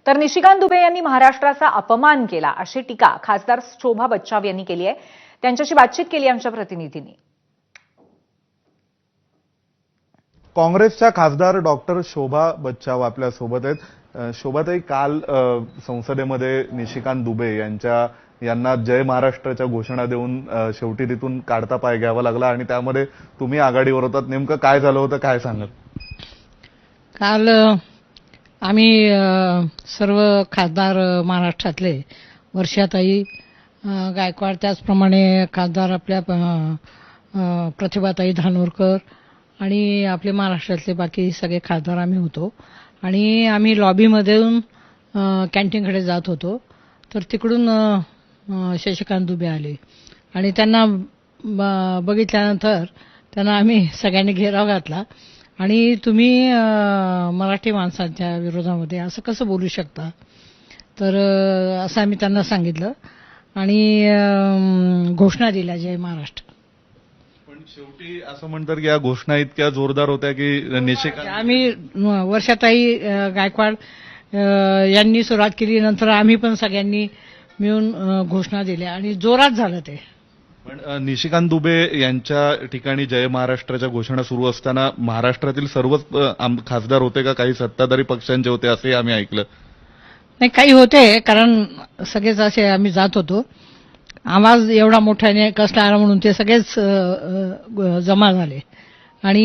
तर निशिकांत दुबे यांनी महाराष्ट्राचा अपमान केला अशी टीका खासदार शोभा बच्चाव यांनी केली आहे. त्यांच्याशी बातचीत केली आमच्या प्रतिनिधींनी. काँग्रेसच्या खासदार डॉक्टर शोभा बच्चाव आपल्या सोबत आहेत. शोभाताई, काल संसदेमध्ये निशिकांत दुबे यांना जय महाराष्ट्राच्या घोषणा देऊन शेवटी तिथून काढता पाय घ्यावा लागला आणि त्यामध्ये तुम्ही आघाडीवर होतात. नेमकं काय झालं होतं, काय सांगाल? काल आम्ही सर्व खासदार महाराष्ट्रातले वर्षाताई गायकवाड, त्याचप्रमाणे खासदार आपल्या प्रतिभाताई धानोरकर आणि आपले महाराष्ट्रातले बाकी सगळे खासदार आम्ही होतो आणि आम्ही लॉबीमधून कॅन्टीनकडे जात होतो. तर तिकडून शशिकांत दुबे आले आणि त्यांना बघितल्यानंतर त्यांना आम्ही सगळ्यांनी घेराव घातला आणि तुम्ही मराठी माणसांच्या विरोधामध्ये असं कसं बोलू शकता, तर असं आम्ही त्यांना सांगितलं आणि घोषणा दिल्या जय महाराष्ट्र. पण शेवटी असं म्हणतात की या घोषणा इतक्या जोरदार होत्या की निशिकांत आम्ही वर्षाताई गायकवाड यांनी सुरुवात केली, नंतर आम्ही पण सगळ्यांनी मिळून घोषणा दिल्या आणि जोरात झालं ते. पण निशिकांत दुबे यांच्या ठिकाणी जय महाराष्ट्राच्या घोषणा सुरू असताना महाराष्ट्रातील सर्वच खासदार होते का, काही सत्ताधारी पक्षांचे होते असे आम्ही ऐकलं? नाही, काही होते, कारण सगळेच असे आम्ही जात होतो. आवाज एवढा मोठ्याने कसला आला म्हणून ते सगळेच जमा झाले आणि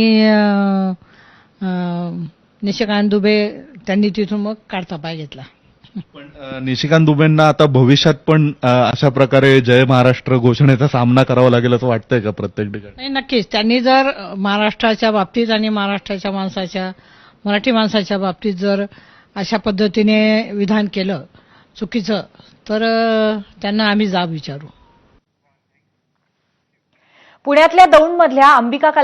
निशिकांत दुबे त्यांनी तिथून मग काढता पाय घेतला. पण निशिकांत दुबेंना आता भविष्यात पण अशा प्रकारे जय महाराष्ट्र घोषणेचा सामना करावा लागेल असं वाटतंय का प्रत्येक ठिकाणी? नाही, नक्कीच. त्यांनी जर महाराष्ट्राच्या बाबतीत आणि महाराष्ट्राच्या मराठी माणसाच्या बाबतीत जर अशा पद्धतीने विधान केलं चुकीचं, तर त्यांना आम्ही जाब विचारू. पुण्यातल्या दौंडमधल्या अंबिका कला